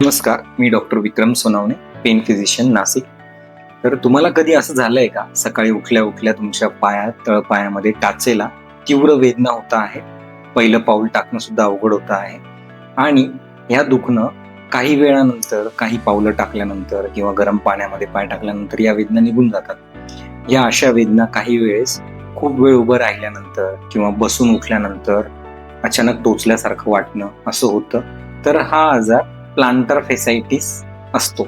नमस्कार, मी डॉक्टर विक्रम Sonawane, pen physician, Nashik. तर तुम्हाला कधी असं झालंय का, सकाळी उठल्या उठल्या तुमच्या तळपायामध्ये टाचेला तीव्र वेदना होत आहे, पहिलं पाऊल टाकणं सुद्धा अवघड होत आहे आणि ह्या दुखणं काही वेळानंतर, काही पावलं टाकल्यानंतर किंवा गरम पाण्यामध्ये पाय टाकल्यानंतर या वेदना निघून जातात. या अशा वेदना काही वेळेस खूप वेळ उभं राहिल्यानंतर किंवा बसून उठल्यानंतर अचानक टोचल्यासारखं वाटणं असं होतं. तर हा आजार प्लांटर फेसाइटिस असतो.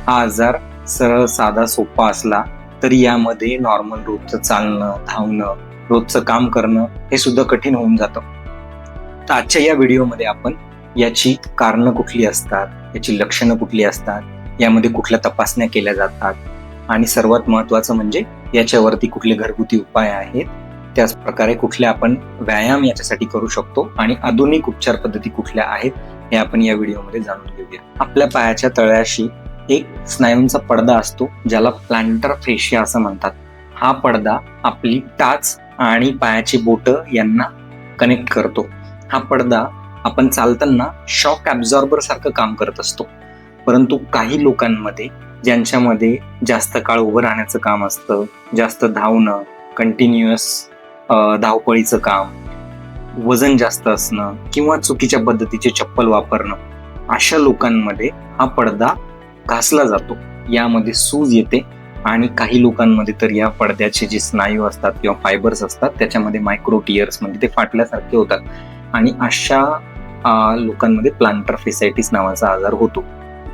हा आजार सरळ साधा सोपा असला तरी यामध्ये नॉर्मल रोजचं चालणं, धावणं, रोजचं काम करणं हे सुद्धा कठीण होऊन जातं. तर आजच्या या व्हिडिओमध्ये आपण याची कारणं कुठली असतात, याची लक्षणं कुठली असतात, यामध्ये कुठल्या तपासण्या केल्या जातात आणि सर्वात महत्त्वाचं म्हणजे याच्यावरती कुठले घरगुती उपाय आहेत, त्याच प्रकारे कुठले आपण व्यायाम याच्यासाठी करू शकतो आणि आधुनिक उपचार पद्धती कुठल्या आहेत हे आपण या व्हिडिओमध्ये जाणून घेऊया. आपल्या पायाच्या तळ्याशी एक स्नायूंचा पडदा असतो, ज्याला प्लांटर फेशिया असं म्हणतात. हा पडदा आपली टाच आणि पायाची बोटं यांना कनेक्ट करतो. हा पडदा आपण चालताना शॉक ॲब्झॉर्बर सारखं काम करत असतो. परंतु काही लोकांमध्ये, ज्यांच्यामध्ये जास्त काळ उभं राहण्याचं काम असतं, जास्त धावणं, कंटिन्युअस धावपळीचं काम, वजन जास्त असणं किंवा चुकीच्या पद्धतीचे चप्पल वापरणं, अशा लोकांमध्ये हा पडदा घासला जातो. यामध्ये सूज येते आणि काही लोकांमध्ये तर या पडद्याचे जे स्नायू असतात किंवा फायबर्स असतात त्याच्यामध्ये मायक्रो टियर्स म्हणजे ते फाटल्यासारखे होतात आणि अशा लोकांमध्ये प्लांटर फेसाइटिस नावाचा आजार होतो.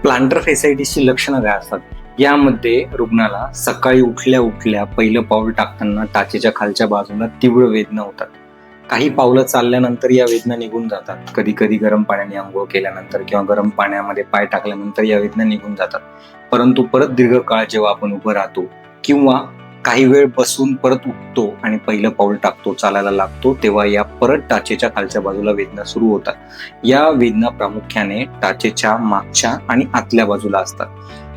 प्लांटर फेसाइटिसची लक्षणं काय असतात? यामध्ये रुग्णाला सकाळी उठल्या उठल्या पहिलं पाऊल टाकताना टाचेच्या खालच्या बाजूला तीव्र वेदना होतात. काही पावलं चालल्यानंतर या वेदना निघून जातात. कधी कधी गरम पाण्याने आंघोळ केल्यानंतर किंवा गरम पाण्यामध्ये पाय टाकल्यानंतर या वेदना निघून जातात. परंतु परत दीर्घकाळ जेव्हा आपण उभं राहतो किंवा काही वेळ बसून परत उठतो आणि पहिलं पाऊल टाकतो, चालायला लागतो, तेव्हा या परत टाचेच्या खालच्या बाजूला वेदना सुरू होतात. या वेदना प्रामुख्याने टाचेच्या मागच्या आणि आतल्या बाजूला असतात.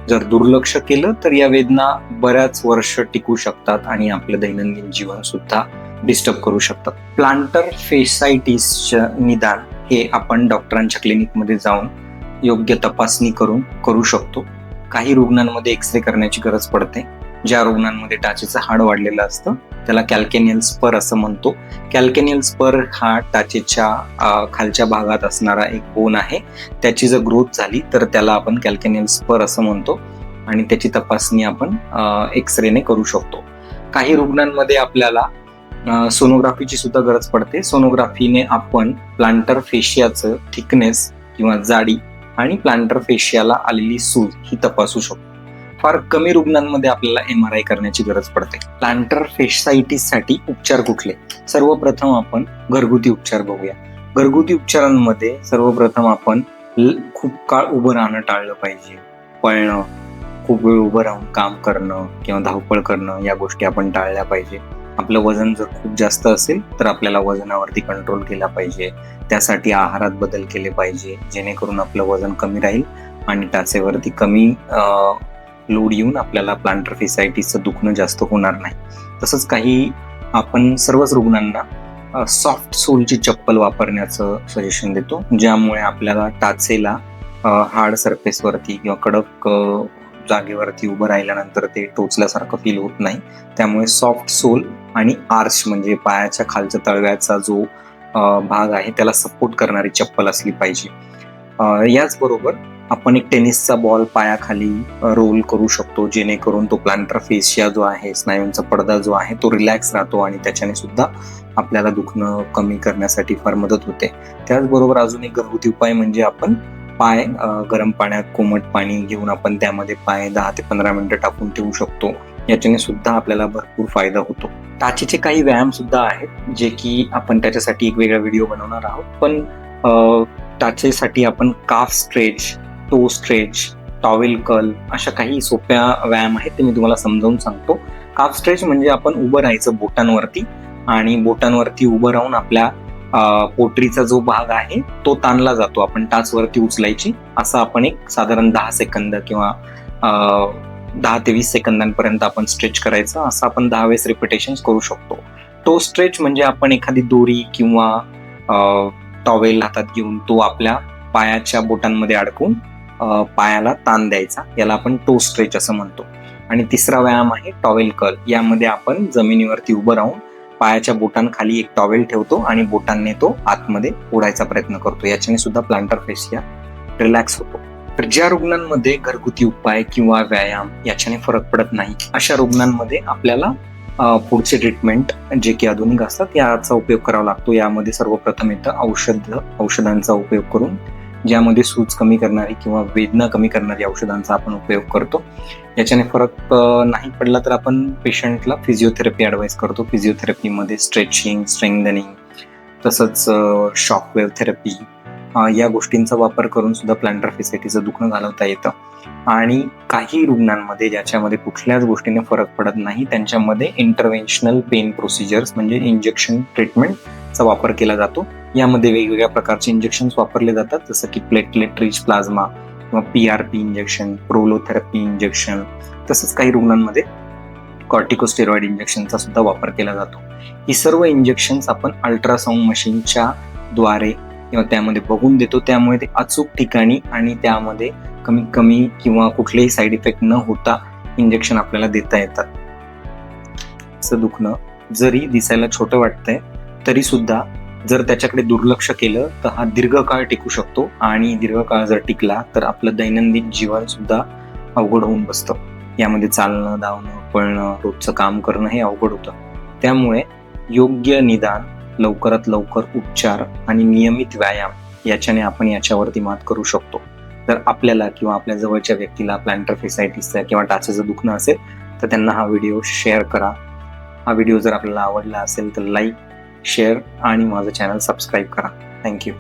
जर दुर्लक्ष केलं तर या वेदना बऱ्याच वर्ष टिकू शकतात आणि आपलं दैनंदिन जीवन सुद्धा डिस्टर्ब करू शकतात. प्लांटर फेसाइटिसचं निदान हे आपण डॉक्टरांच्या क्लिनिकमध्ये जाऊन योग्य तपासणी करून करू शकतो. काही रुग्णांमध्ये एक्सरे करण्याची गरज पडते. ज्या रुग्णांमध्ये टाचेचं हाड वाढलेलं असतं त्याला कॅल्केनियल स्पर असं म्हणतो. कॅल्केनियल स्पर हा टाचेच्या खालच्या भागात असणारा एक बोन आहे. त्याची जर ग्रोथ झाली तर त्याला आपण कॅल्केनियल स्पर असं म्हणतो आणि त्याची तपासणी आपण एक्सरेने करू शकतो. काही रुग्णांमध्ये आपल्याला सोनोग्राफीची सुद्धा गरज पडते. सोनोग्राफीने आपण प्लांटर फेशियाचं थिकनेस किंवा जाडी आणि प्लांटर फेशियाला आलेली सूज ही तपासू शकतो. फार कमी रुग्णांमध्ये आपल्याला MRI करण्याची गरज पडते. प्लांटर फेसाइटिससाठी उपचार कुठले? सर्वप्रथम आपण घरगुती उपचार बघूया. घरगुती उपचारांमध्ये सर्वप्रथम आपण खूप काळ उभं राहणं टाळलं पाहिजे. पळणं, खूप वेळ उभं राहून काम करणं किंवा धावपळ करणं या गोष्टी आपण टाळल्या पाहिजे. आपलं वजन जर खूप जास्त असेल तर आपल्याला वजनावरती कंट्रोल केला पाहिजे. त्यासाठी आहारात बदल केले पाहिजे, जेणेकरून आपलं वजन कमी राहील आणि टाचेवरती कमी लोड येऊन आपल्याला प्लांटर फेसाइटिसचं दुखणं जास्त होणार नाही. तसंच काही आपण सर्वच रुग्णांना सॉफ्ट सोलची चप्पल वापरण्याचं सजेशन देतो, ज्यामुळे आपल्याला टाचेला हार्ड सरफेसवरती किंवा कडक जागेवरती उभं राहिल्यानंतर ते टोचल्यासारखं फील होत नाही. त्यामुळे सॉफ्ट सोल आणि आर्च म्हणजे पायाच्या खालच्या तळव्याचा जो भाग आहे त्याला सपोर्ट करणारी चप्पल असली पाहिजे. याचबरोबर आपण एक टेनिसचा बॉल पायाखाली रोल करू शकतो, जेणेकरून तो प्लांटर फेशिया जो आहे, स्नायूंचा पडदा जो आहे तो रिलॅक्स राहतो आणि त्याच्याने सुद्धा आपल्याला दुखणं कमी करण्यासाठी फार मदत होते. त्याचबरोबर अजून एक घरगुती उपाय म्हणजे आपण पाय गरम पाण्यात कोमट पाणी घेऊन आपण त्यामध्ये पाय 10 ते 15 मिनिटं टाकून ठेवू शकतो. याच्याने सुद्धा आपल्याला भरपूर फायदा होतो. टाचेचे काही व्यायाम सुद्धा आहेत जे की आपण त्याच्यासाठी एक वेगळा व्हिडिओ बनवणार आहोत. पण टाचेसाठी आपण काफ स्ट्रेच, टो स्ट्रेच, टॉवेल कर्ल अशा काही सोप्या व्यायाम आहेत ते मी तुम्हाला समजावून सांगतो. काफ स्ट्रेच म्हणजे आपण उभं राहायचं बोटांवरती आणि बोटांवरती उभं राहून आपल्या पोटरीचा जो भाग आहे तो ताणला जातो. आपण टाचवरती उचलायची, असं आपण एक साधारण 10 सेकंद किंवा 10 ते 20 सेकंदांपर्यंत आपण स्ट्रेच करायचं. असं आपण 10 वेळेस रिपिटेशन्स करू शकतो. टो स्ट्रेच म्हणजे आपण एखादी दोरी किंवा टॉवेल हातात घेऊन तो आपल्या पायाच्या बोटांमध्ये अडकून पायाला ताण द्यायचा, याला आपण टो स्ट्रेच असं म्हणतो. आणि तिसरा व्यायाम आहे टॉवेल कर्ल. यामध्ये आपण जमिनीवरती उभं राहून पायाच्या बोटांखाली एक टॉवेल ठेवतो आणि बोटांनी तो आतमध्ये ओढायचा प्रयत्न करतो. याच्याने सुद्धा प्लांटर फेशिया रिलॅक्स होतो. तर ज्या रुग्णांमध्ये घरगुती उपाय किंवा व्यायाम याच्याने फरक पडत नाही, अशा रुग्णांमध्ये आपल्याला पुढचे ट्रीटमेंट जे की आधुनिक असतात याचा उपयोग करावा लागतो. यामध्ये सर्वप्रथम येतं औषधांचा उपयोग करून, ज्यामध्ये सूज कमी करणारी किंवा वेदना कमी करणारी औषधांचा आपण उपयोग करतो. याच्याने फरक नाही पडला तर आपण पेशंटला फिजिओथेरपी ॲडवाईस करतो. फिजिओथेरपीमध्ये स्ट्रेचिंग, स्ट्रेंथनिंग, तसंच शॉकवेव्ह थेरपी या गोष्टींचा वापर करून सुद्धा प्लांटर फेसायटिसचं दुखणं घालवता येतं. आणि काही रुग्णांमध्ये ज्याच्यामध्ये कुठल्याच गोष्टीने फरक पडत नाही, त्यांच्यामध्ये इंटरव्हेन्शनल पेन प्रोसिजर्स म्हणजे इंजेक्शन ट्रीटमेंटचा वापर केला जातो. यामध्ये वेगवेगळ्या प्रकारचे इंजेक्शन्स वापरले जातात, जसं की प्लेटलेट रिच प्लाझ्मा किंवा PRP इंजेक्शन, प्रोलोथेरपी इंजेक्शन. तसंच काही रुग्णांमध्ये कॉर्टिकोस्टेरॉइड इंजेक्शनचा सुद्धा वापर केला जातो. ही सर्व इंजेक्शन्स आपण अल्ट्रासाऊंड मशीनच्या द्वारे किंवा त्यामध्ये बघून देतो, त्यामुळे ते अचूक ठिकाणी आणि त्यामध्ये कमीत कमी किंवा कुठलेही साईड इफेक्ट न होता इंजेक्शन आपल्याला देता येतात. असं दुखणं जरी दिसायला छोटं वाटतंय तरी सुद्धा जर त्याच्याकडे दुर्लक्ष केलं तर हा दीर्घकाळ टिकू शकतो, आणि दीर्घकाळ जर टिकला तर आपलं दैनंदिन जीवन सुद्धा अवघड होऊन बसतं. यामध्ये चालणं, धावणं, पळणं, रोजचं काम करणं हे अवघड होतं. त्यामुळे योग्य निदान, लवकरात लवकर उपचार आणि नियमित व्यायाम याच्याने आपण याच्यावरती मात करू शकतो. जर आपल्याला किंवा आपल्या जवळच्या व्यक्तीला प्लांटर फेसायटिसचं किंवा टाचेचं दुखणं असेल तर त्यांना हा व्हिडिओ शेअर करा. हा व्हिडिओ जर आपल्याला आवडला असेल तर लाईक, शेअर आणि माझं चॅनल सबस्क्राईब करा. थँक्यू.